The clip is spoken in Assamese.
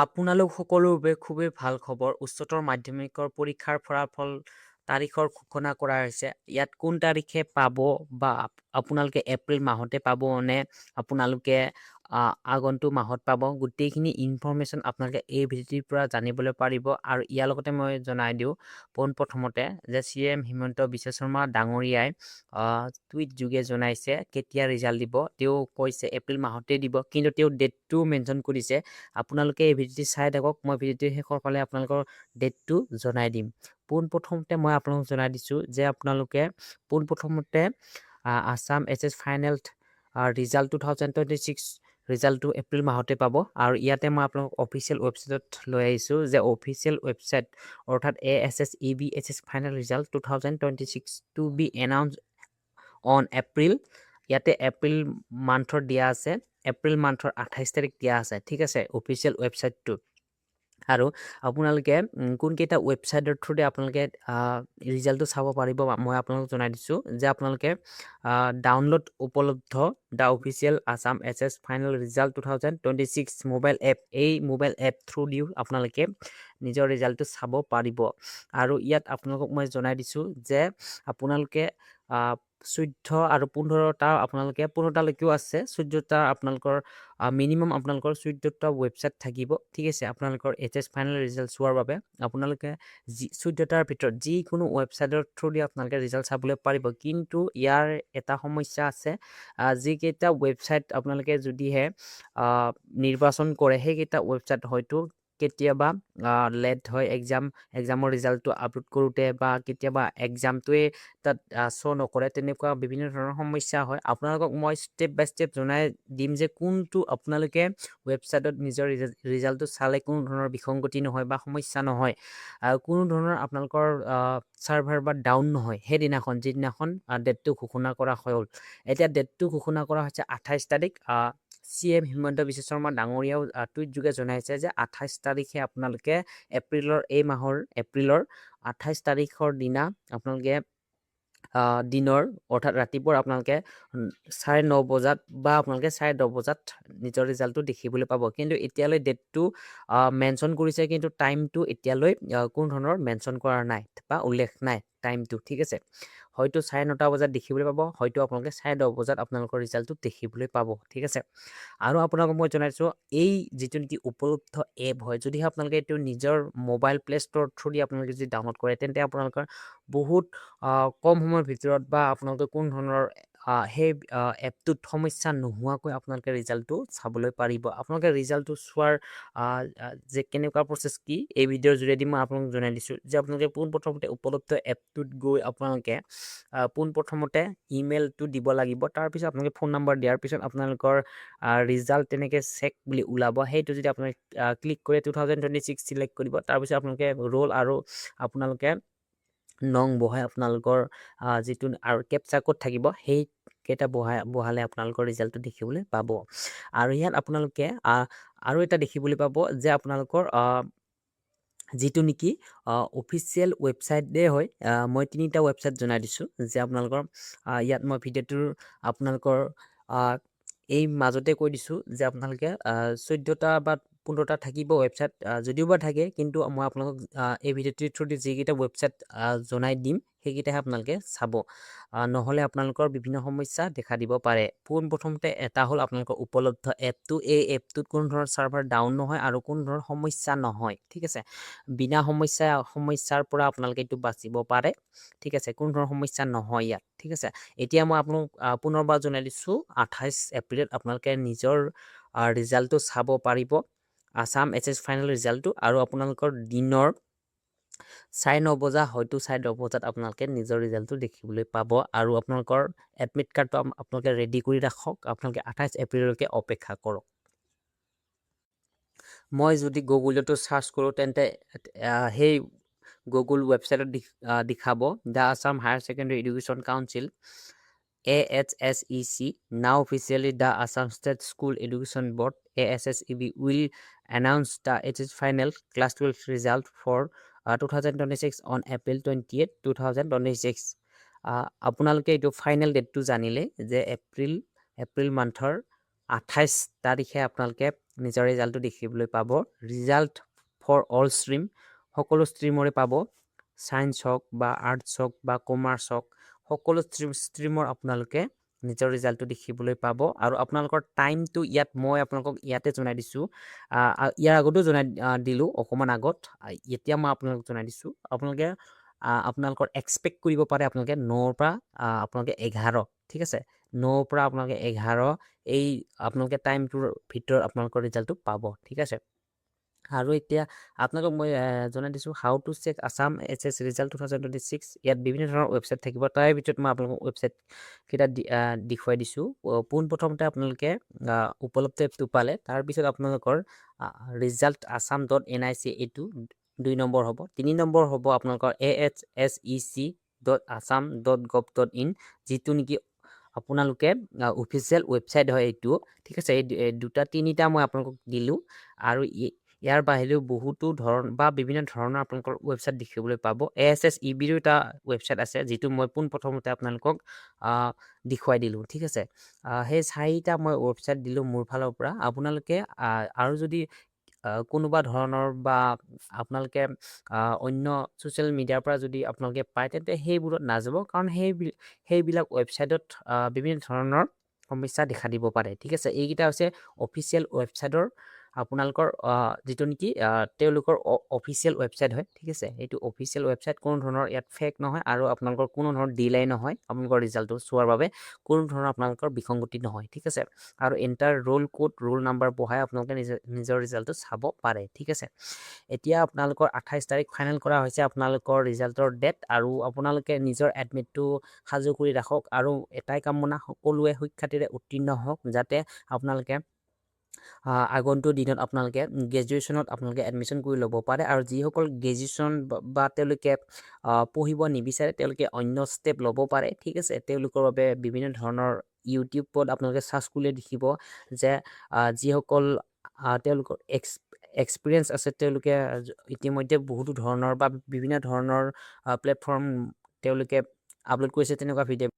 আপোনালোক সকলোৰ বাবে খুবেই ভাল খবৰ। উচ্চতৰ মাধ্যমিকৰ পৰীক্ষাৰ ফলাফল তাৰিখৰ ঘোষণা কৰা হৈছে। ইয়াত কোন তাৰিখে পাব বা আপোনালোকে এপ্ৰিল মাহতে পাব নে আপোনালোকে আগন্তুক মাহত পাব, গোটেইখিনি ইনফৰমেশ্যন আপোনালোকে এই ভিডিঅ'ৰ পৰা জানিবলৈ পাৰিব। আৰু ইয়াৰ লগতে মই জনাই দিওঁ পোনপ্ৰথমতে যে CM হিমন্ত বিশ্ব শৰ্মা ডাঙৰীয়াই টুইট যোগে জনাইছে কেতিয়া ৰিজাল্ট দিব। তেওঁ কৈছে এপ্ৰিল মাহতে দিব, কিন্তু তেওঁ ডেটটো মেনশ্যন কৰিছে। আপোনালোকে এই ভিডিঅ'টি চাই থাকক, মই ভিডিঅ'টিৰ শেষৰ ফালে আপোনালোকৰ ডেটটো জনাই দিম। পোনপ্ৰথমতে মই আপোনালোকক জনাই দিছোঁ যে আপোনালোকে পোনপ্ৰথমতে আছাম HS ফাইনেল ৰিজাল্ট 2026 ৰিজাল্টটো এপ্ৰিল মাহতে পাব। আৰু ইয়াতে মই আপোনালোকক অফিচিয়েল ৱেবছাইটত লৈ আহিছোঁ যে অফিচিয়েল ৱেবছাইট অৰ্থাৎ ASSEBHS final result 2026 to be announce on April. ইয়াতে এপ্ৰিল মান্থৰ দিয়া আছে, এপ্ৰিল মান্থৰ 28 তাৰিখ দিয়া আছে, ঠিক আছে, অফিচিয়েল ৱেবছাইটটো। আৰু আপোনালোকে কোনকেইটা ৱেবছাইটৰ থ্ৰুতে আপোনালোকে ৰিজাল্টটো চাব পাৰিব মই আপোনালোকক জনাই দিছোঁ যে আপোনালোকে ডাউনলোড উপলব্ধ the official Assam SS final result 2026 mobile app, এই মোবাইল এপ থ্ৰু দিও আপোনালোকে নিজৰ ৰিজাল্টটো চাব পাৰিব। আৰু ইয়াত আপোনালোকক মই জনাই দিছোঁ যে আপোনালোকে 14 আৰু 15টা আপোনালোকে 15টালৈকেও আছে, 14টা আপোনালোকৰ মিনিমাম আপোনালোকৰ 14টা ৱেবছাইট থাকিব, ঠিক আছে। আপোনালোকৰ HS ফাইনেল ৰিজাল্ট চোৱাৰ বাবে আপোনালোকে 14টাৰ ভিতৰত যিকোনো ৱেবছাইটৰ থ্ৰু দি আপোনালোকে ৰিজাল্ট চাবলৈ পাৰিব। কিন্তু ইয়াৰ এটা সমস্যা আছে, যিকেইটা ৱেবছাইট আপোনালোকে যদিহে নিৰ্বাচন কৰে সেইকেইটা ৱেবছাইট হয়তো কেতিয়াবা লেট হয় এক্সামৰ ৰিজাল্টটো আপলোড কৰোঁতে, বা কেতিয়াবা এক্সামটোৱে তাত শ্ব' নকৰে, তেনেকুৱা বিভিন্ন ধৰণৰ সমস্যা হয়। আপোনালোকক মই ষ্টেপ বাই ষ্টেপ জনাই দিম যে কোনটো আপোনালোকে ৱেবছাইটত নিজৰ ৰিজাল্টটো চালে কোনো ধৰণৰ বিসংগতি নহয় বা সমস্যা নহয়, কোনো ধৰণৰ আপোনালোকৰ ছাৰ্ভাৰ বা ডাউন নহয় সেইদিনাখন যিদিনাখন ডেটটো ঘোষণা কৰা হ'ল। এতিয়া ডেটটো ঘোষণা কৰা হৈছে 28 তাৰিখ। CM হিমন্ত বিশ্ব শৰ্মা ডাঙৰীয়াও টুইট যোগে জনাইছে যে 28 তাৰিখে আপোনালোকে এই মাহৰ এপ্ৰিলৰ 28 তাৰিখৰ দিনা আপোনালোকে দিনৰ অৰ্থাৎ ৰাতিপুৱা আপোনালোকে 9:30 বজাত বা আপোনালোকে 10:30 বজাত নিজৰ ৰিজাল্টটো দেখিবলৈ পাব। কিন্তু এতিয়ালৈ ডেটটো মেনশ্যন কৰিছে, কিন্তু টাইমটো এতিয়ালৈ কোনো ধৰণৰ মেনশ্যন কৰা নাই বা উল্লেখ নাই টাইমটো, ঠিক আছে। হয়তো 9:30 বজাত দেখিবলৈ পাব, হয়তো আপোনালোকে 10:30 বজাত আপোনালোকৰ ৰিজাল্টটো দেখিবলৈ পাব, ঠিক আছে। আৰু আপোনালোকক মই জনাইছোঁ এই যিটো নেকি উপলব্ধ এপ হয়, যদিহে আপোনালোকে এইটো নিজৰ মোবাইল প্লে ষ্ট'ৰ থ্ৰু দি আপোনালোকে যদি ডাউনলোড কৰে, তেন্তে আপোনালোকৰ বহুত কম সময়ৰ ভিতৰত বা আপোনালোকে কোনো ধৰণৰ সেই এপটোত সমস্যা নোহোৱাকৈ আপোনালোকে ৰিজাল্টটো চাবলৈ পাৰিব। আপোনালোকে ৰিজাল্টটো চোৱাৰ যে কেনেকুৱা প্ৰচেছ কি, এই ভিডিঅ'ৰ যোগেদি মই আপোনালোকক জনাই দিছোঁ যে আপোনালোকে পোনপ্ৰথমতে উপলব্ধ এপটোত গৈ আপোনালোকে পোনপ্ৰথমতে ইমেইলটো দিব লাগিব। তাৰপিছত আপোনালোকে ফোন নম্বৰ দিয়াৰ পিছত আপোনালোকৰ ৰিজাল্ট তেনেকৈ চেক বুলি ওলাব। সেইটো যদি আপোনালোকে ক্লিক কৰি 2026 চিলেক্ট কৰিব, তাৰপিছত আপোনালোকে ৰোল আৰু আপোনালোকে নং বহাই আপোনালোকৰ যিটো আৰু কেপচা কোড থাকিব সেইকেইটা বহালে আপোনালোকৰ ৰিজাল্টটো দেখিবলৈ পাব। আৰু ইয়াত আপোনালোকে আৰু এটা দেখিবলৈ পাব যে আপোনালোকৰ যিটো নেকি অফিচিয়েল ৱেবছাইটে হয়। মই 3টা ৱেবছাইট জনাই দিছোঁ যে আপোনালোকৰ ইয়াত মই ভিডিঅ'টোৰ আপোনালোকৰ এই মাজতে কৈ দিছোঁ যে আপোনালোকে 14টা বা 15টা থাকিব ৱেবছাইট, যদিও বা থাকে, কিন্তু মই আপোনালোকক এই ভিডিঅ'টিৰ থ্ৰুদি যিকেইটা ৱেবছাইট জনাই দিম সেইকেইটাহে আপোনালোকে চাব, নহ'লে আপোনালোকৰ বিভিন্ন সমস্যা দেখা দিব পাৰে। পোনপ্ৰথমতে এটা হ'ল আপোনালোকৰ উপলব্ধ এপটো, এই এপটোত কোনো ধৰণৰ ছাৰ্ভাৰ ডাউন নহয় আৰু কোনো ধৰণৰ সমস্যা নহয়, ঠিক আছে। বিনা সমস্যাৰ পৰা আপোনালোকে এইটো বাচিব পাৰে, ঠিক আছে, কোনো ধৰণৰ সমস্যা নহয় ইয়াত, ঠিক আছে। এতিয়া মই আপোনালোক পুনৰবাৰ জনাই দিছোঁ 28 এপ্ৰিলত আপোনালোকে নিজৰ ৰিজাল্টটো চাব পাৰিব, আছাম HS ফাইনেল ৰিজাল্টটো। আৰু আপোনালোকৰ দিনৰ 9:30 বজা, হয়তো 10:30 বজাত আপোনালোকে নিজৰ ৰিজাল্টটো দেখিবলৈ পাব। আৰু আপোনালোকৰ এডমিট কাৰ্ডটো আপোনালোকে ৰেডি কৰি ৰাখক, আপোনালোকে 28 এপ্ৰিললৈকে অপেক্ষা কৰক। মই যদি গুগলতো চাৰ্চ কৰোঁ তেন্তে সেই গুগল ৱেবছাইটত দেখাব the Assam higher secondary education council AHSEC now officially the Assam State School Education Board ASSEB will announce the HS final class 12 result for 2026 on April 28, 2026. আপোনালোকে এইটো ফাইনেল ডেটটো জানিলে যে এপ্ৰিল মান্থৰ 28 তাৰিখে আপোনালোকে নিজৰ ৰিজাল্টটো দেখিবলৈ পাব। ৰিজাল্ট ফৰ অল ষ্ট্ৰীম, সকলো ষ্ট্ৰীমৰে পাব। ছায়েন্স হওক বা আৰ্টছ হওক বা কমাৰ্চ হওক, সকলো ষ্ট্ৰীমৰ আপোনালোকে নিজৰ ৰিজাল্টটো দেখিবলৈ পাব। আৰু আপোনালোকৰ টাইমটো মই আপোনালোকক ইয়াতে জনাই দিছোঁ। ইয়াৰ আগতো জনাই দিলোঁ অকণমান আগত। এতিয়া মই আপোনালোকক জনাই দিছোঁ। আপোনালোকে আপোনালোকৰ এক্সপেক্ট কৰিব পাৰে আপোনালোকে 9ৰ পৰা আপোনালোকে 11, ঠিক আছে, 9ৰ পৰা আপোনালোকে 11 এই আপোনালোকে টাইমটোৰ ভিতৰত আপোনালোকৰ ৰিজাল্টটো পাব, ঠিক আছে। আৰু এতিয়া আপোনালোকক মই জনাই দিছোঁ how to check Assam HS result 2026। ইয়াত বিভিন্ন ধৰণৰ ৱেবছাইট থাকিব। তাৰে ভিতৰত মই আপোনালোকক ৱেবছাইটকেইটা দেখুৱাই দিছোঁ। পোনপ্ৰথমতে আপোনালোকে উপলব্ধ এপটো পালে তাৰপিছত আপোনালোকৰ result.assam.nic এইটো 2 নম্বৰ হ'ব। 3 নম্বৰ হ'ব আপোনালোকৰ ahsec.assam.gov.in, যিটো নেকি আপোনালোকে অফিচিয়েল ৱেবছাইট হয় এইটো, ঠিক আছে। এই দুটা তিনিটা মই আপোনালোকক দিলোঁ। আৰু ইয়াৰ বাহিৰেও বহুতো বিভিন্ন ধৰণৰ আপোনালোকৰ ৱেবছাইট দেখিবলৈ পাব। ASSEBৰো এটা ৱেবছাইট আছে, যিটো মই পোনপ্ৰথমতে আপোনালোকক দেখুৱাই দিলোঁ, ঠিক আছে। সেই 4টা মই ৱেবছাইট দিলোঁ মোৰ ফালৰ পৰা। আপোনালোকে আৰু যদি কোনোবা ধৰণৰ বা আপোনালোকে অন্য ছ'চিয়েল মিডিয়াৰ পৰা যদি আপোনালোকে পায়, তেন্তে সেইবোৰত নাযাব, কাৰণ সেইবিলাক ৱেবছাইটত বিভিন্ন ধৰণৰ সমস্যা দেখা দিব পাৰে, ঠিক আছে। এইকেইটা হৈছে অফিচিয়েল ৱেবছাইটৰ আপোনালোকৰ যিটো নেকি তেওঁলোকৰ অফিচিয়েল ৱেবছাইট হয়, ঠিক আছে। এইটো অফিচিয়েল ৱেবছাইট, কোনো ধৰণৰ ইয়াত ফেক নহয়, আৰু আপোনালোকৰ কোনো ধৰণৰ ডিলাই নহয়। আপোনালোকৰ ৰিজাল্টটো চোৱাৰ বাবে কোনো ধৰণৰ আপোনালোকৰ বিসংগতি নহয়, ঠিক আছে। আৰু enter roll code, roll number বহাই আপোনালোকে নিজৰ ৰিজাল্টটো চাব পাৰে, ঠিক আছে। এতিয়া আপোনালোকৰ 28 তাৰিখ ফাইনেল কৰা হৈছে আপোনালোকৰ ৰিজাল্টৰ ডেট। আৰু আপোনালোকে নিজৰ এডমিটটো সাজু কৰি ৰাখক। আৰু এটাই কামনা, সকলোৱে সুখ্যাতিৰে উত্তীৰ্ণ হওক, যাতে আপোনালোকে আগন্তুক দিনত আপোনালোকে গ্ৰেজুৱেশ্যনত আপোনালোকে এডমিশ্যন কৰি ল'ব পাৰে। আৰু যিসকল গ্ৰেজুৱেশ্যন বা তেওঁলোকে পঢ়িব নিবিচাৰে, তেওঁলোকে অন্য ষ্টেপ ল'ব পাৰে, ঠিক আছে। তেওঁলোকৰ বাবে বিভিন্ন ধৰণৰ ইউটিউবত আপোনালোকে চাৰ্চ কৰিলে দেখিব যে যিসকল তেওঁলোকৰ এক্সপিৰিয়েঞ্চ আছে, তেওঁলোকে ইতিমধ্যে বহুতো ধৰণৰ বা বিভিন্ন ধৰণৰ প্লেটফৰ্ম তেওঁলোকে আপলোড কৰিছে তেনেকুৱা ভিডিঅ'।